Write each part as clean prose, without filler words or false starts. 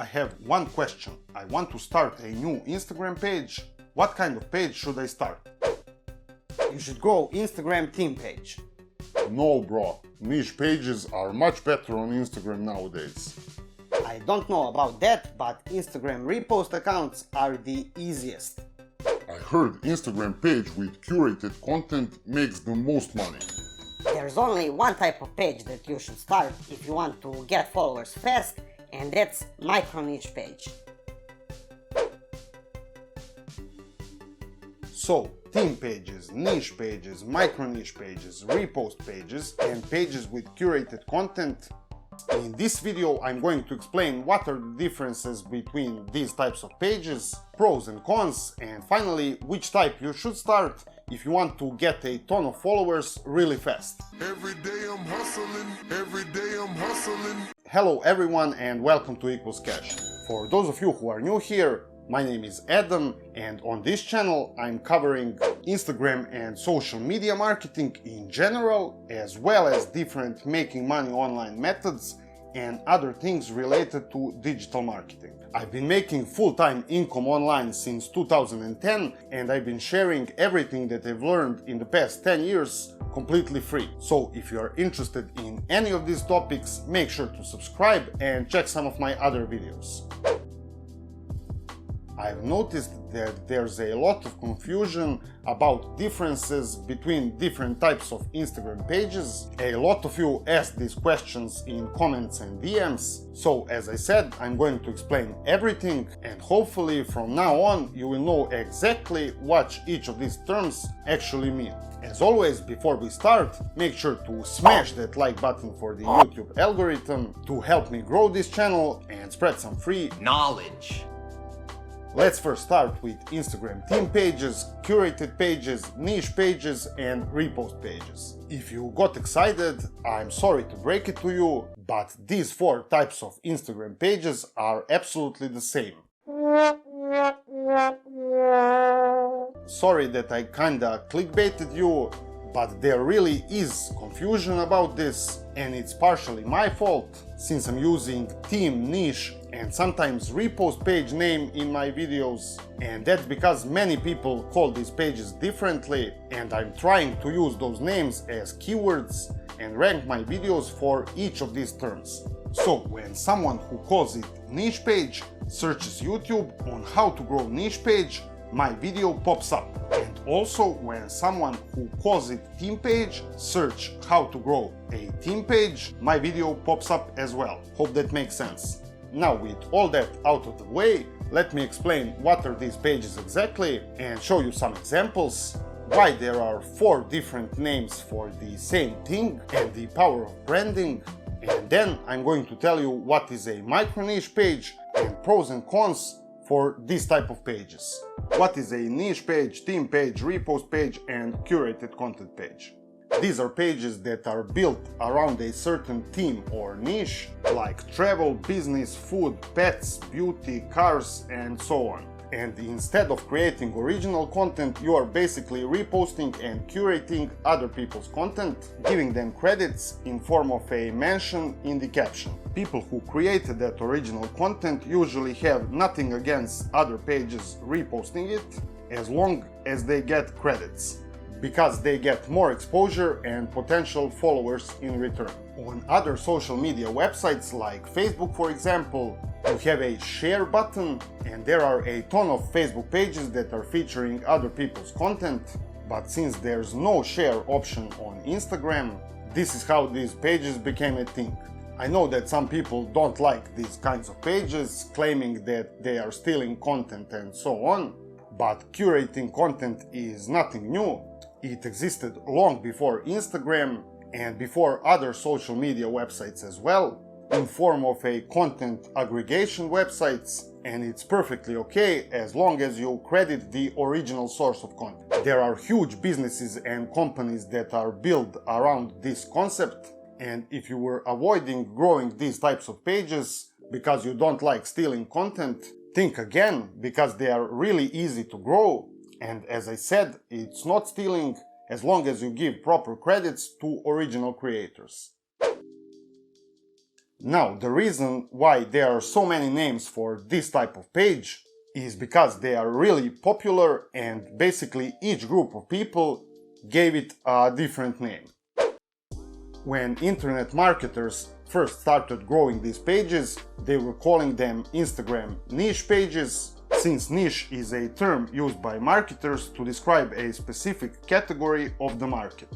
I have one question. I want to start a new Instagram page. What kind of page should I start? You should go Instagram theme page. No, bro. Niche pages are much better on Instagram nowadays. I don't know about that, but Instagram repost accounts are the easiest. I heard Instagram page with curated content makes the most money. There's only one type of page that you should start if you want to get followers fast, and that's micro niche page. So, theme pages, niche pages, micro niche pages, repost pages, and pages with curated content. In this video, I'm going to explain what are the differences between these types of pages, pros and cons, and finally, which type you should start if you want to get a ton of followers really fast. Every day I'm hustling, every day I'm hustling. Hello everyone and welcome to Equals Cash. For those of you who are new here, my name is Adam, and on this channel I'm covering Instagram and social media marketing in general, as well as different making money online methods and other things related to digital marketing. I've been making full-time income online since 2010, and I've been sharing everything that I've learned in the past 10 years completely free. So if you are interested in any of these topics, make sure to subscribe and check some of my other videos. I've noticed that there's a lot of confusion about differences between different types of Instagram pages. A lot of you asked these questions in comments and DMs. So as I said, I'm going to explain everything, and hopefully from now on you will know exactly what each of these terms actually mean. As always, before we start, make sure to smash that like button for the YouTube algorithm to help me grow this channel and spread some free knowledge. Let's first start with Instagram theme pages, curated pages, niche pages, and repost pages. If you got excited, I'm sorry to break it to you, but these four types of Instagram pages are absolutely the same. Sorry that I kinda clickbaited you, but there really is confusion about this, and it's partially my fault, since I'm using theme, niche, and sometimes repost page name in my videos, and that's because many people call these pages differently, and I'm trying to use those names as keywords and rank my videos for each of these terms. So when someone who calls it niche page searches YouTube on how to grow niche page, my video pops up. And also when someone who calls it theme page search how to grow a theme page, my video pops up as well. Hope that makes sense. Now with all that out of the way, let me explain what are these pages exactly and show you some examples, why there are four different names for the same thing and the power of branding, and then I'm going to tell you what is a micro niche page and pros and cons for this type of pages. What is a niche page, theme page, repost page, and curated content page? These are pages that are built around a certain theme or niche, like travel, business, food, pets, beauty, cars, and so on. And instead of creating original content, you are basically reposting and curating other people's content, giving them credits in form of a mention in the caption. People who created that original content usually have nothing against other pages reposting it, as long as they get credits, because they get more exposure and potential followers in return. On other social media websites like Facebook, for example, you have a share button, and there are a ton of Facebook pages that are featuring other people's content, but since there's no share option on Instagram, this is how these pages became a thing. I know that some people don't like these kinds of pages, claiming that they are stealing content and so on, but curating content is nothing new. It existed long before Instagram and before other social media websites as well, in form of a content aggregation websites, and it's perfectly okay as long as you credit the original source of content. There are huge businesses and companies that are built around this concept, and if you were avoiding growing these types of pages because you don't like stealing content, think again, because they are really easy to grow. And as I said, it's not stealing as long as you give proper credits to original creators. Now, the reason why there are so many names for this type of page is because they are really popular and basically each group of people gave it a different name. When internet marketers first started growing these pages, they were calling them Instagram niche pages, since niche is a term used by marketers to describe a specific category of the market.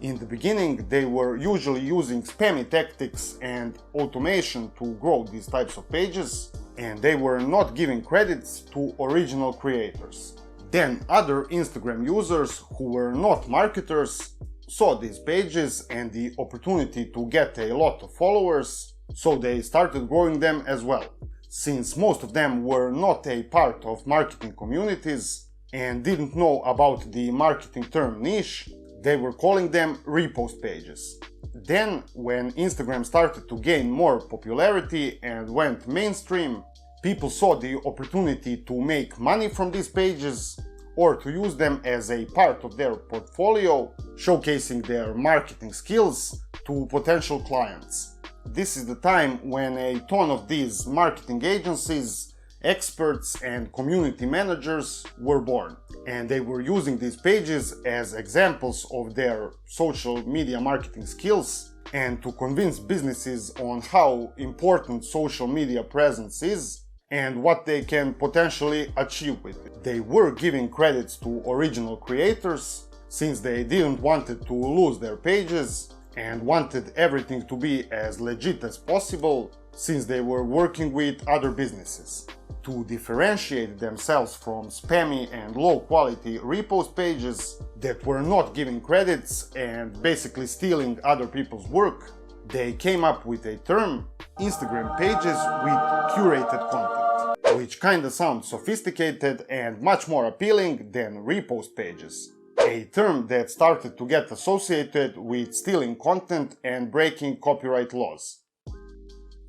In the beginning, they were usually using spammy tactics and automation to grow these types of pages, and they were not giving credits to original creators. Then other Instagram users who were not marketers saw these pages and the opportunity to get a lot of followers, so they started growing them as well. Since most of them were not a part of marketing communities and didn't know about the marketing term niche, they were calling them repost pages. Then, when Instagram started to gain more popularity and went mainstream, people saw the opportunity to make money from these pages or to use them as a part of their portfolio, showcasing their marketing skills to potential clients. This is the time when a ton of these marketing agencies, experts and community managers were born, and they were using these pages as examples of their social media marketing skills and to convince businesses on how important social media presence is and what they can potentially achieve with it. They were giving credits to original creators since they didn't want to lose their pages and wanted everything to be as legit as possible since they were working with other businesses. To differentiate themselves from spammy and low-quality repost pages that were not giving credits and basically stealing other people's work, they came up with a term, Instagram pages with curated content, which kinda sounds sophisticated and much more appealing than repost pages. A term that started to get associated with stealing content and breaking copyright laws.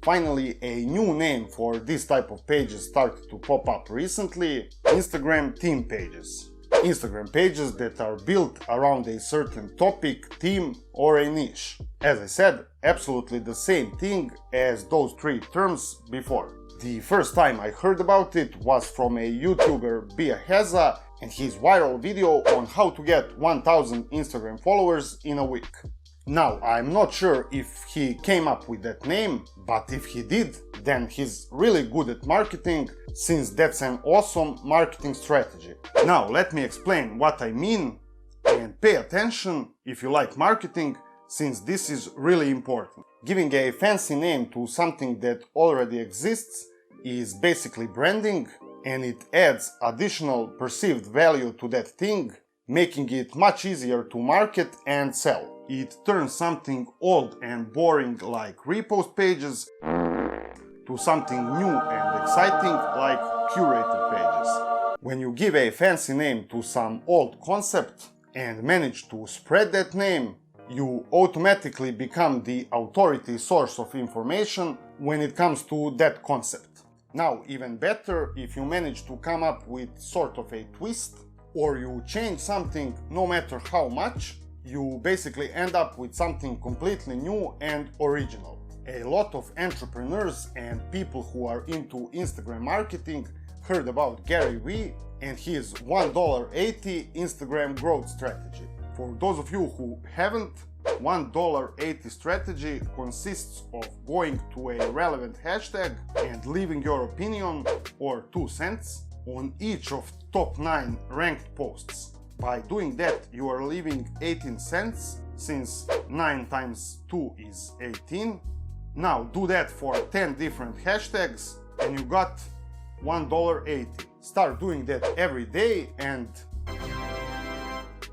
Finally, a new name for this type of pages started to pop up recently, Instagram theme pages. Instagram pages that are built around a certain topic, theme, or a niche. As I said, absolutely the same thing as those three terms before. The first time I heard about it was from a YouTuber Biaheza and his viral video on how to get 1000 Instagram followers in a week. Now, I'm not sure if he came up with that name, but if he did, then he's really good at marketing, since that's an awesome marketing strategy. Now, let me explain what I mean, and pay attention if you like marketing, since this is really important. Giving a fancy name to something that already exists is basically branding, and it adds additional perceived value to that thing, making it much easier to market and sell. It turns something old and boring like repost pages to something new and exciting like curated pages. When you give a fancy name to some old concept and manage to spread that name, you automatically become the authority source of information when it comes to that concept. Now, even better if you manage to come up with sort of a twist, or you change something no matter how much, you basically end up with something completely new and original. A lot of entrepreneurs and people who are into Instagram marketing heard about Gary Vee and his $1.80 Instagram growth strategy. For those of you who haven't, $1.80 strategy consists of going to a relevant hashtag and leaving your opinion or 2 cents on each of top 9 ranked posts. By doing that, you are leaving 18 cents, since 9 times 2 is 18. Now do that for 10 different hashtags and you got $1.80. Start doing that every day and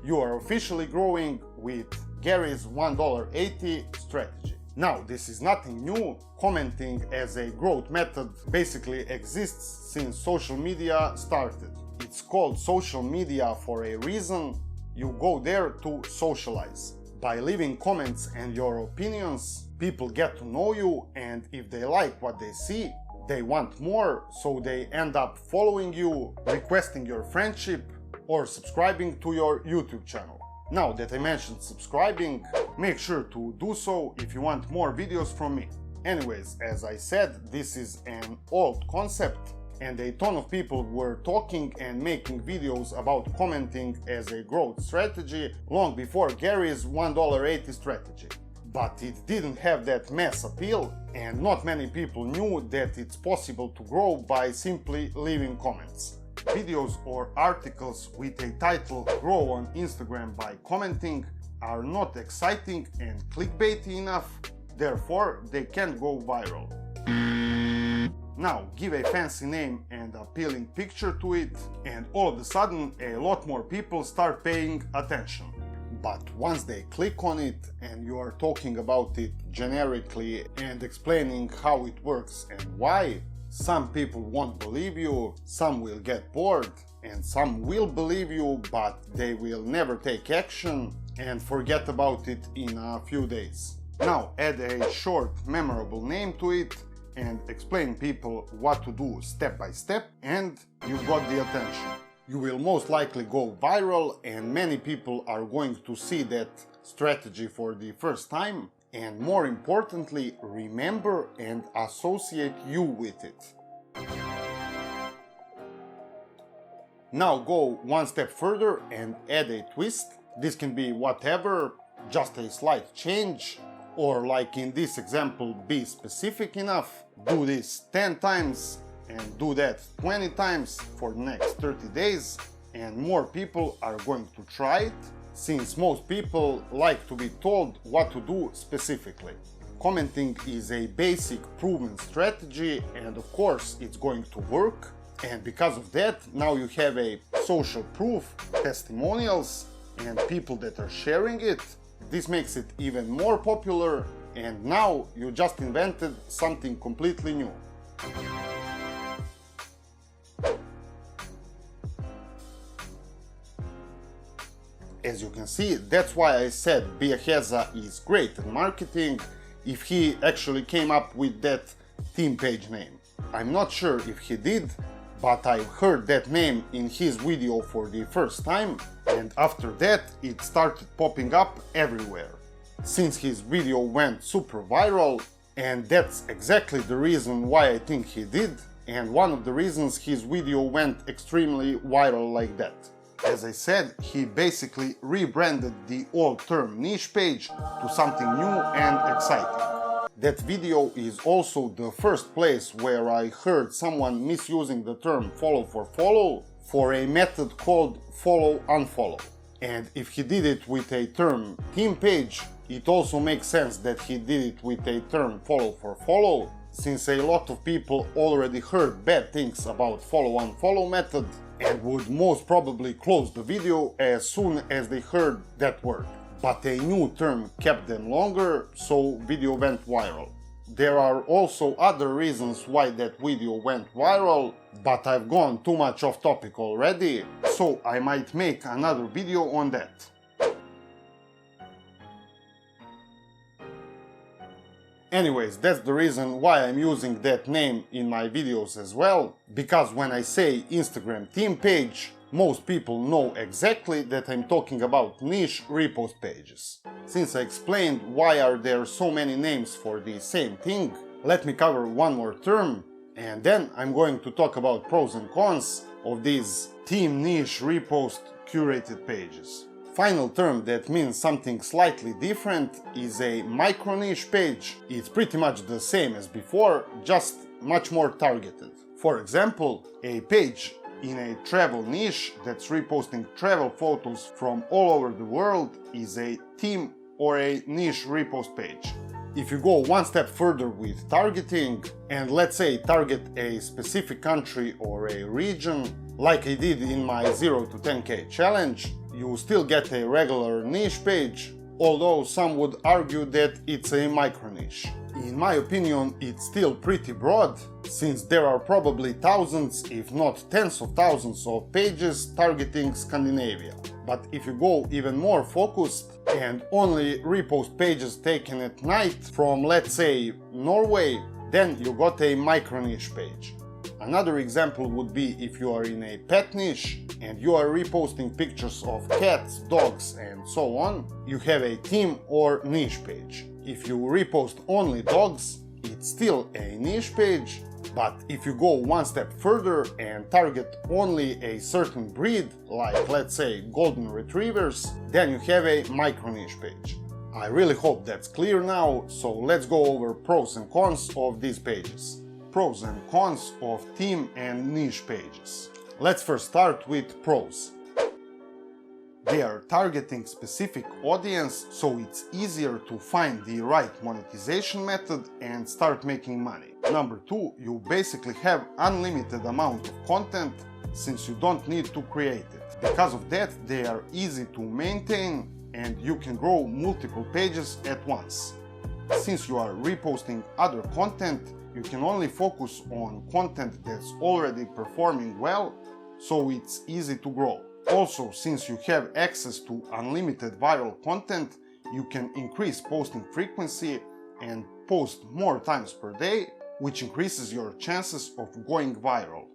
you are officially growing with Gary's $1.80 strategy. Now, this is nothing new. Commenting as a growth method basically exists since social media started. It's called social media for a reason. You go there to socialize. By leaving comments and your opinions, people get to know you, and if they like what they see, they want more, so they end up following you, requesting your friendship, or subscribing to your YouTube channel. Now that I mentioned subscribing, make sure to do so if you want more videos from me. Anyways, as I said, this is an old concept, and a ton of people were talking and making videos about commenting as a growth strategy long before Gary's $1.80 strategy. But it didn't have that mass appeal, and not many people knew that it's possible to grow by simply leaving comments. Videos or articles with a title "Grow on Instagram by commenting" are not exciting and clickbaity enough, therefore they can't go viral. Now give a fancy name and appealing picture to it, and all of a sudden a lot more people start paying attention. But once they click on it and you are talking about it generically and explaining how it works and why, some people won't believe you, some will get bored, and some will believe you, but they will never take action and forget about it in a few days. Now add a short, memorable name to it and explain people what to do step by step, and you got the attention. You will most likely go viral, and many people are going to see that strategy for the first time, and more importantly, remember and associate you with it. Now go one step further and add a twist. This can be whatever, just a slight change, or like in this example, be specific enough. Do this 10 times and do that 20 times for the next 30 days, and more people are going to try it, since most people like to be told what to do specifically. Commenting is a basic proven strategy, and of course it's going to work, and because of that now you have a social proof, testimonials, and people that are sharing it. This makes it even more popular, and now you just invented something completely new. As you can see, that's why I said Biaheza is great at marketing if he actually came up with that theme page name. I'm not sure if he did, but I heard that name in his video for the first time, and after that it started popping up everywhere. Since his video went super viral, and that's exactly the reason why I think he did, and one of the reasons his video went extremely viral like that. As I said, he basically rebranded the old term niche page to something new and exciting. That video is also the first place where I heard someone misusing the term follow for a method called follow unfollow. And if he did it with a term theme page, it also makes sense that he did it with a term follow, since a lot of people already heard bad things about follow unfollow method and would most probably close the video as soon as they heard that word. But a new term kept them longer, so video went viral. There are also other reasons why that video went viral, but I've gone too much off topic already, so I might make another video on that. Anyways, that's the reason why I'm using that name in my videos as well, because when I say Instagram theme page, most people know exactly that I'm talking about niche repost pages. Since I explained why are there so many names for the same thing, let me cover one more term, and then I'm going to talk about pros and cons of these Theme-niche-repost-curated pages. Final term that means something slightly different is a micro niche page. It's pretty much the same as before, just much more targeted. For example, a page in a travel niche that's reposting travel photos from all over the world is a theme or a niche repost page. If you go one step further with targeting, and let's say target a specific country or a region, like I did in my 0 to 10k challenge, you still get a regular niche page, although some would argue that it's a micro niche. In my opinion, it's still pretty broad, since there are probably thousands, if not tens of thousands of pages targeting Scandinavia. But if you go even more focused and only repost pages taken at night from, let's say, Norway, then you got a micro niche page. Another example would be if you are in a pet niche and you are reposting pictures of cats, dogs, and so on, you have a theme or niche page. If you repost only dogs, it it's still a niche page, but if you go one step further and target only a certain breed, like let's say golden retrievers, then you have a micro niche page. I really hope that's clear now, so let's go over pros and cons of these pages. Pros and cons of theme and niche pages. Let's first start with pros. They are targeting specific audience, so it's easier to find the right monetization method and start making money. Number 2, you basically have unlimited amount of content since you don't need to create it. Because of that, they are easy to maintain and you can grow multiple pages at once. Since you are reposting other content, you can only focus on content that's already performing well, so it's easy to grow. Also, since you have access to unlimited viral content, you can increase posting frequency and post more times per day, which increases your chances of going viral.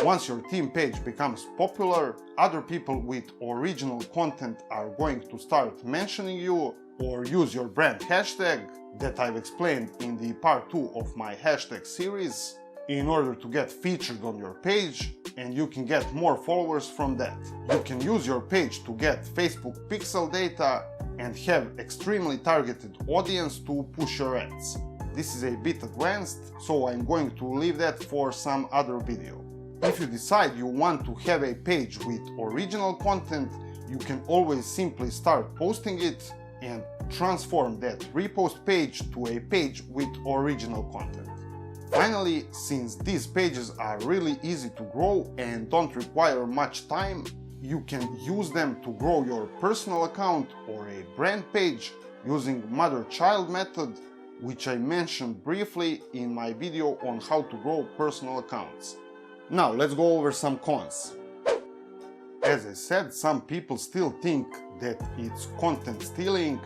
Once your theme page becomes popular, other people with original content are going to start mentioning you or use your brand hashtag that I've explained in the part 2 of my hashtag series in order to get featured on your page, and you can get more followers from that. You can use your page to get Facebook pixel data and have extremely targeted audience to push your ads. This is a bit advanced, so I'm going to leave that for some other video. If you decide you want to have a page with original content, you can always simply start posting it and transform that repost page to a page with original content. Finally, since these pages are really easy to grow and don't require much time, you can use them to grow your personal account or a brand page using mother-child method, which I mentioned briefly in my video on how to grow personal accounts. Now let's go over some cons. As I said, some people still think that it's content stealing,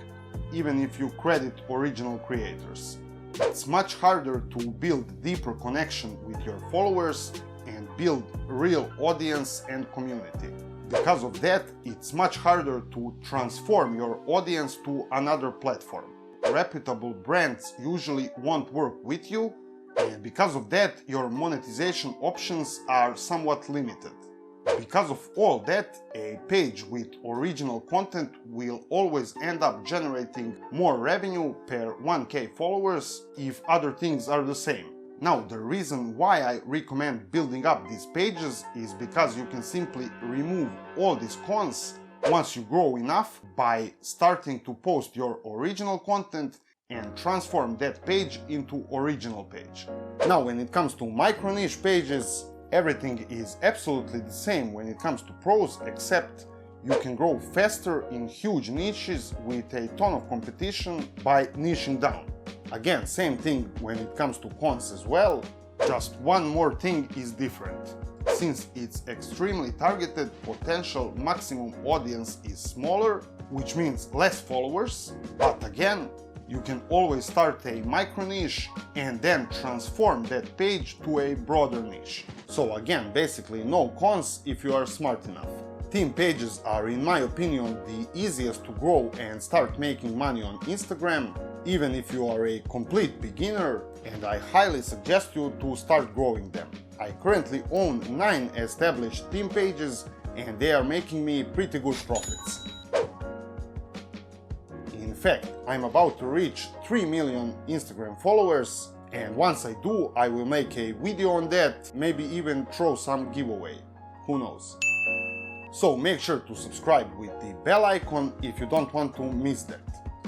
even if you credit original creators. It's much harder to build deeper connection with your followers and build real audience and community. Because of that, it's much harder to transform your audience to another platform. Reputable brands usually won't work with you, and because of that, your monetization options are somewhat limited. Because of all that, a page with original content will always end up generating more revenue per 1K followers if other things are the same. Now, the reason why I recommend building up these pages is because you can simply remove all these cons once you grow enough by starting to post your original content and transform that page into original page. Now, when it comes to micro niche pages, everything is absolutely the same when it comes to pros, except you can grow faster in huge niches with a ton of competition by niching down. Again, same thing when it comes to cons as well, just one more thing is different. Since it's extremely targeted, potential maximum audience is smaller, which means less followers, but again, you can always start a micro niche and then transform that page to a broader niche. So again, basically no cons if you are smart enough. Theme pages are, in my opinion, the easiest to grow and start making money on Instagram, even if you are a complete beginner, and I highly suggest you to start growing them. I currently own 9 established theme pages and they are making me pretty good profits. In fact, I'm about to reach 3 million Instagram followers, and once I do, I will make a video on that, maybe even throw some giveaway. Who knows? So make sure to subscribe with the bell icon if you don't want to miss that.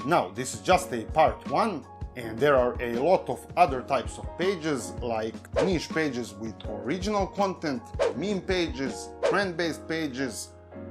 Now, this is just a part 1, and there are a lot of other types of pages, like niche pages with original content, meme pages, trend-based pages,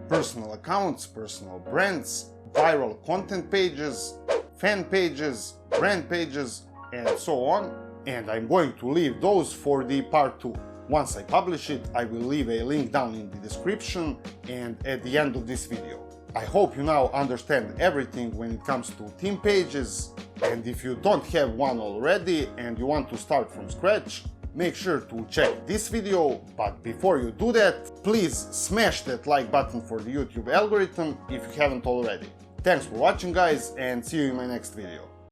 personal accounts, personal brands, viral content pages, fan pages, brand pages, and so on. And I'm going to leave those for the part 2. Once I publish it, I will leave a link down in the description and at the end of this video. I hope you now understand everything when it comes to theme pages, and if you don't have one already and you want to start from scratch, make sure to check this video, but before you do that, please smash that like button for the YouTube algorithm if you haven't already. Thanks for watching, guys, and see you in my next video.